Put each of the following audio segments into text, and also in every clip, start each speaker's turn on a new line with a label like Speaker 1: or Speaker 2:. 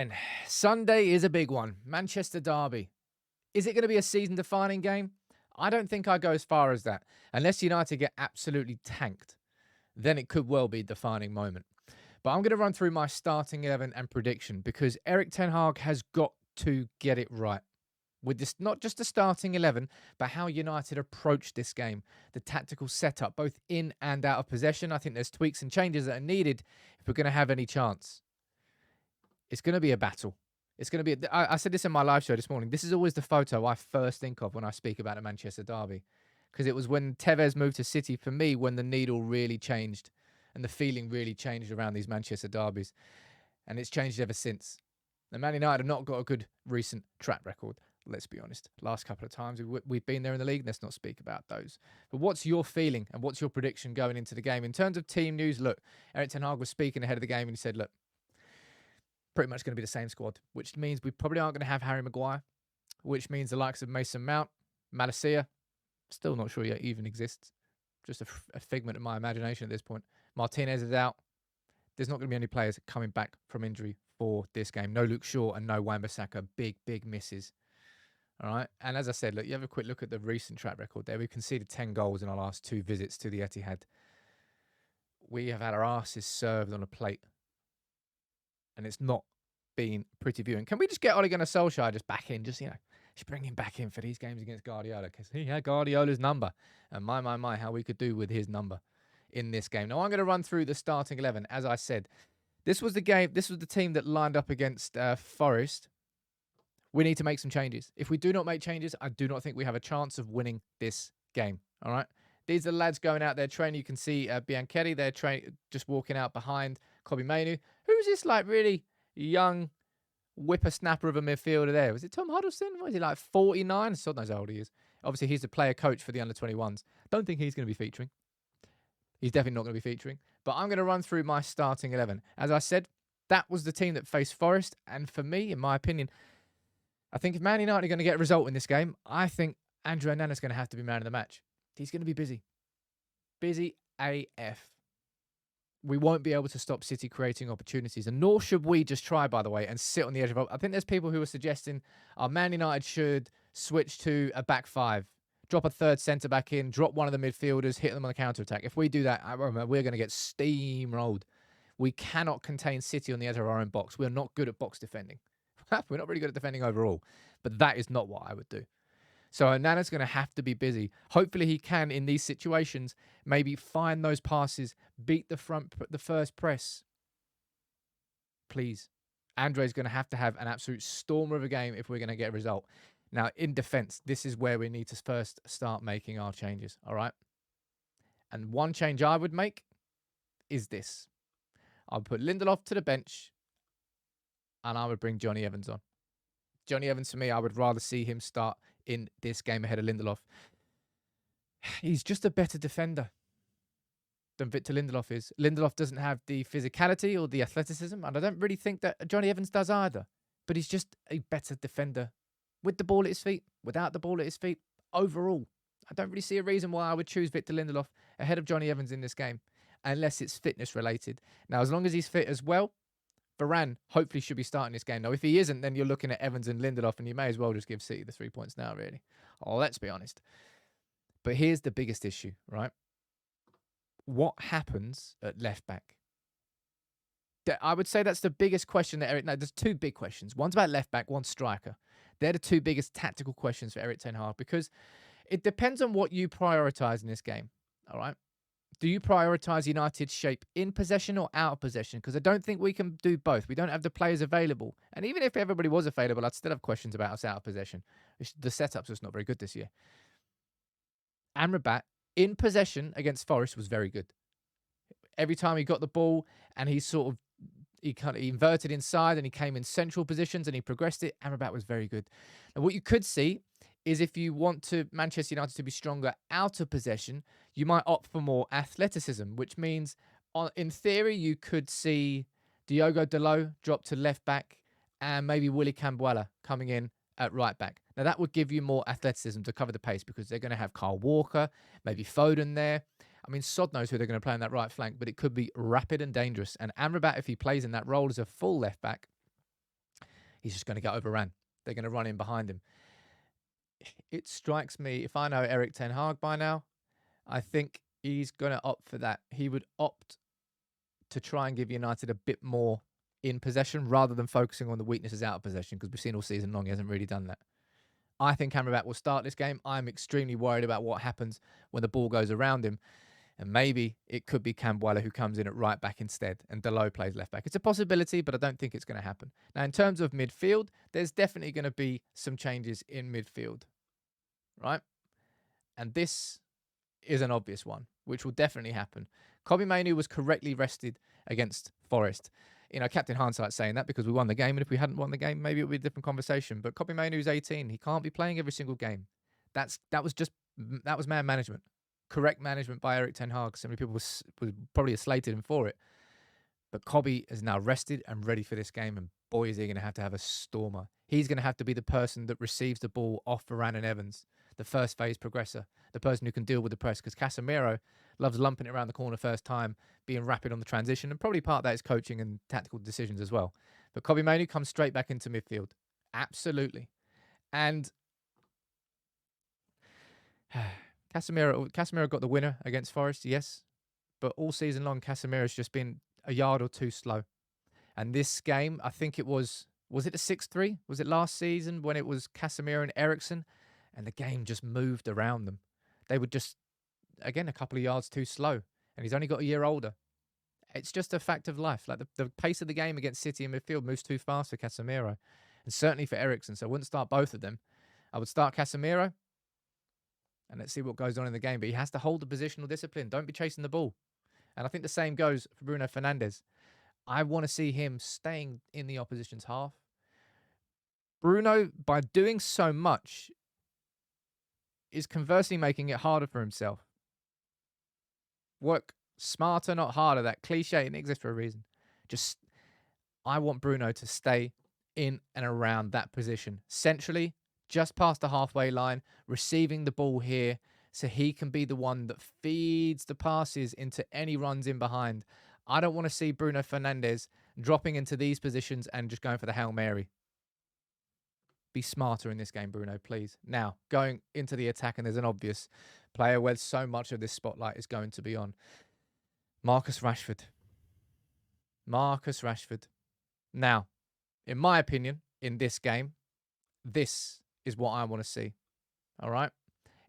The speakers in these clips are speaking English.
Speaker 1: And Sunday is a big one. Manchester Derby. Is it going to be a season-defining game? I don't think I go as far as that. Unless United get absolutely tanked, then it could well be a defining moment. But I'm going to run through my starting 11 and prediction because Erik Ten Hag has got to get it right. With this, not just the starting 11, but how United approach this game, the tactical setup, both in and out of possession. I think there's tweaks and changes that are needed if we're going to have any chance. It's going to be a battle. It's going to be. I said this in my live show this morning. This is always the photo I first think of when I speak about the Manchester Derby, because it was when Tevez moved to City for me when the needle really changed and the feeling really changed around these Manchester derbies, and it's changed ever since. The Man United have not got a good recent track record. Let's be honest. Last couple of times we've been there in the league. Let's not speak about those. But what's your feeling and what's your prediction going into the game in terms of team news? Look, Erik Ten Hag was speaking ahead of the game and he said, "Look, pretty much going to be the same squad, which means we probably aren't going to have Harry Maguire, which means the likes of Mason Mount, Malacia, still not sure yet even exists. Just a figment of my imagination at this point. Martinez is out. There's not going to be any players coming back from injury for this game. No Luke Shaw and no Wan-Bissaka. Big, big misses. All right. And as I said, look, you have a quick look at the recent track record there. We've conceded 10 goals in our last 2 visits to the Etihad. We have had our asses served on a plate. And it's not been pretty viewing. Can we just get Ole Gunnar Solskjaer just back in? Just bring him back in for these games against Guardiola because he had Guardiola's number. And my, how we could do with his number in this game. Now, I'm going to run through the starting 11. As I said, this was the game. This was the team that lined up against Forest. We need to make some changes. If we do not make changes, I do not think we have a chance of winning this game. All right. These are the lads going out there training. You can see Bianchetti there just walking out behind Kobbie Mainoo. Who's this like really young whippersnapper of a midfielder there? Was it Tom Huddleston? Was he like 49? God knows how old he is. Obviously, he's the player coach for the under-21s. Don't think he's going to be featuring. He's definitely not going to be featuring. But I'm going to run through my starting 11. As I said, that was the team that faced Forest. And for me, in my opinion, I think if Man United are going to get a result in this game, I think Andre Onana's going to have to be man of the match. He's going to be busy. Busy AF. We won't be able to stop City creating opportunities. And nor should we just try, by the way, and sit on the edge of... I think there's people who are suggesting Man United should switch to a back 5. Drop a third centre-back in, drop one of the midfielders, hit them on the counter-attack. If we do that, we're going to get steamrolled. We cannot contain City on the edge of our own box. We're not good at box defending. We're not really good at defending overall. But that is not what I would do. So Onana's going to have to be busy. Hopefully he can, in these situations, maybe find those passes, beat the first press. Please. Andre's going to have an absolute stormer of a game if we're going to get a result. Now, in defence, this is where we need to first start making our changes, all right? And one change I would make is this. I would put Lindelof to the bench, and I would bring Johnny Evans on. Johnny Evans, for me, I would rather see him start in this game ahead of Lindelof. He's just a better defender than Victor Lindelof is. Lindelof doesn't have the physicality or the athleticism, and I don't really think that Johnny Evans does either. But he's just a better defender with the ball at his feet, without the ball at his feet. Overall, I don't really see a reason why I would choose Victor Lindelof ahead of Johnny Evans in this game, unless it's fitness related. Now, as long as he's fit as well, Varane hopefully should be starting this game. Now, if he isn't, then you're looking at Evans and Lindelof, and you may as well just give City the 3 points now, really. Oh, let's be honest. But here's the biggest issue, right? What happens at left back? I would say that's the biggest question that Erik... No, there's 2 big questions. One's about left back, one's striker. They're the 2 biggest tactical questions for Erik Ten Hag because it depends on what you prioritise in this game, all right? Do you prioritise United's shape in possession or out of possession? Because I don't think we can do both. We don't have the players available. And even if everybody was available, I'd still have questions about us out of possession. The setup's just not very good this year. Amrabat, in possession against Forest, was very good. Every time he got the ball and he inverted inside and he came in central positions and he progressed it, Amrabat was very good. And what you could see is if you want Manchester United to be stronger out of possession, you might opt for more athleticism, which means, in theory, you could see Diogo Dalot drop to left back and maybe Willy Cambuala coming in at right back. Now, that would give you more athleticism to cover the pace because they're going to have Kyle Walker, maybe Foden there. I mean, sod knows who they're going to play on that right flank, but it could be rapid and dangerous. And Amrabat, if he plays in that role as a full left back, he's just going to get overran. They're going to run in behind him. It strikes me, if I know Erik Ten Hag by now, I think he's going to opt for that. He would opt to try and give United a bit more in possession rather than focusing on the weaknesses out of possession, because we've seen all season long he hasn't really done that. I think Amrabat will start this game. I'm extremely worried about what happens when the ball goes around him. And maybe it could be Cambuala who comes in at right back instead and Dalot plays left back. It's a possibility, but I don't think it's going to happen. Now, in terms of midfield, there's definitely going to be some changes in midfield, right? And this is an obvious one, which will definitely happen. Kobbie Mainoo was correctly rested against Forest. Captain Hindsight saying that because we won the game, and if we hadn't won the game, maybe it would be a different conversation. But Kobbie Mainoo's 18. He can't be playing every single game. That was man management. Correct management by Erik Ten Hag. So many people would probably have slated him for it. But Kobbie is now rested and ready for this game, and boy, is he going to have a stormer. He's going to have to be the person that receives the ball off Varane and Evans, the first phase progressor, the person who can deal with the press, because Casemiro loves lumping it around the corner first time, being rapid on the transition, and probably part of that is coaching and tactical decisions as well. But Kobbie Mainoo comes straight back into midfield. Absolutely. And Casemiro got the winner against Forest, yes. But all season long, Casemiro's just been a yard or two slow. And this game, I think it was it a 6-3? Was it last season when it was Casemiro and Eriksen? And the game just moved around them. They were just, again, a couple of yards too slow. And he's only got a year older. It's just a fact of life. Like the pace of the game against City in midfield moves too fast for Casemiro. And certainly for Eriksen. So I wouldn't start both of them. I would start Casemiro. And let's see what goes on in the game. But he has to hold the positional discipline. Don't be chasing the ball. And I think the same goes for Bruno Fernandes. I want to see him staying in the opposition's half. Bruno, by doing so much, is conversely making it harder for himself. Work smarter, not harder. That cliche, it exists for a reason. I want Bruno to stay in and around that position. Centrally, just past the halfway line, receiving the ball here, so he can be the one that feeds the passes into any runs in behind. I don't want to see Bruno Fernandes dropping into these positions and just going for the Hail Mary. Be smarter in this game, Bruno, please. Now, going into the attack, and there's an obvious player where so much of this spotlight is going to be on. Marcus Rashford. Marcus Rashford. Now, in my opinion, in this game, this is what I want to see. All right?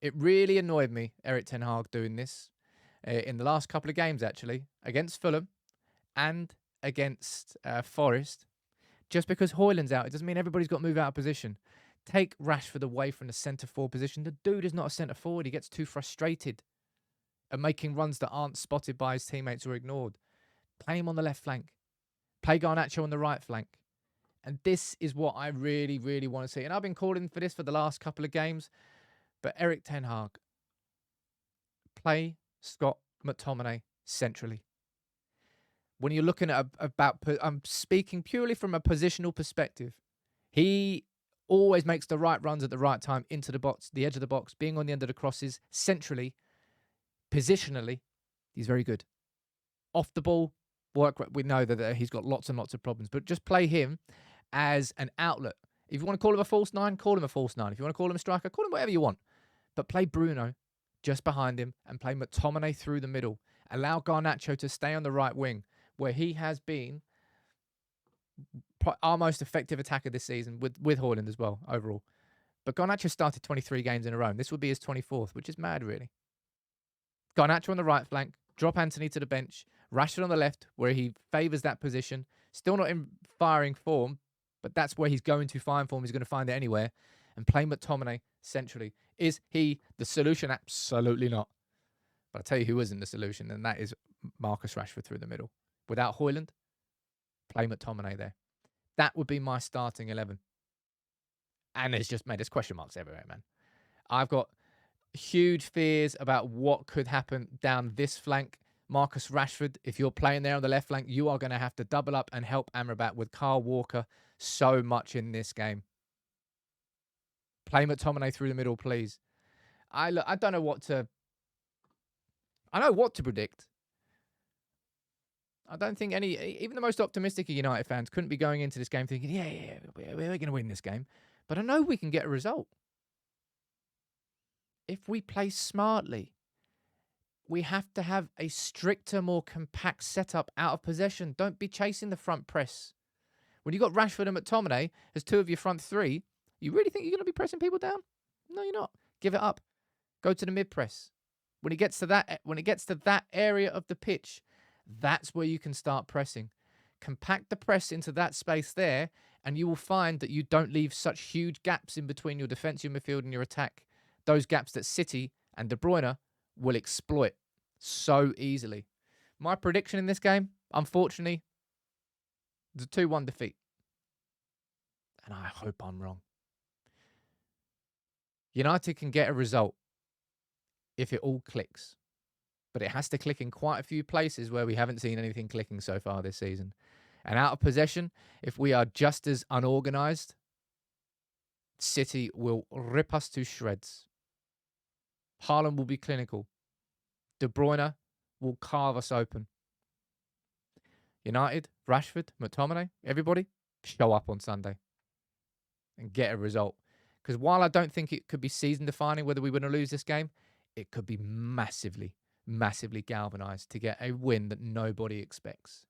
Speaker 1: It really annoyed me, Erik Ten Hag, doing this in the last couple of games, actually, against Fulham and against Forest. Just because Højlund's out, it doesn't mean everybody's got to move out of position. Take Rashford away from the centre-forward position. The dude is not a centre-forward. He gets too frustrated at making runs that aren't spotted by his teammates or ignored. Play him on the left flank. Play Garnacho on the right flank. And this is what I really, really want to see. And I've been calling for this for the last couple of games. But Erik Ten Hag, play Scott McTominay centrally. When you're looking at I'm speaking purely from a positional perspective. He always makes the right runs at the right time into the box, the edge of the box, being on the end of the crosses, centrally, positionally, he's very good. Off the ball, we know that he's got lots and lots of problems, but just play him as an outlet. If you want to call him a false nine, call him a false nine. If you want to call him a striker, call him whatever you want. But play Bruno just behind him and play McTominay through the middle. Allow Garnacho to stay on the right wing, where he has been our most effective attacker this season, with Højlund as well, overall. But Garnacho started 23 games in a row. This would be his 24th, which is mad, really. Garnacho on the right flank, drop Anthony to the bench, Rashford on the left, where he favours that position. Still not in firing form, but that's where he's going to find form. He's going to find it anywhere. And play McTominay centrally. Is he the solution? Absolutely not. But I'll tell you who isn't the solution, and that is Marcus Rashford through the middle. Without Højlund, play McTominay there. That would be my starting 11. And there's question marks everywhere, man. I've got huge fears about what could happen down this flank. Marcus Rashford, if you're playing there on the left flank, you are going to have to double up and help Amrabat with Kyle Walker so much in this game. Play McTominay through the middle, please. I don't know what to... I know what to predict. I don't think even the most optimistic of United fans couldn't be going into this game thinking, yeah, we're going to win this game. But I know we can get a result. If we play smartly, we have to have a stricter, more compact setup out of possession. Don't be chasing the front press. When you've got Rashford and McTominay as two of your front three, you really think you're going to be pressing people down? No, you're not. Give it up. Go to the mid press. When it gets to that area of the pitch, that's where you can start pressing. Compact the press into that space there, and you will find that you don't leave such huge gaps in between your defence, your midfield, and your attack. Those gaps that City and De Bruyne will exploit so easily. My prediction in this game, unfortunately, is a 2-1 defeat. And I hope I'm wrong. United can get a result if it all clicks. But it has to click in quite a few places where we haven't seen anything clicking so far this season. And out of possession, if we are just as unorganised, City will rip us to shreds. Haaland will be clinical. De Bruyne will carve us open. United, Rashford, McTominay, everybody, show up on Sunday and get a result. Because while I don't think it could be season-defining whether we win or lose this game, it could be massively galvanised to get a win that nobody expects.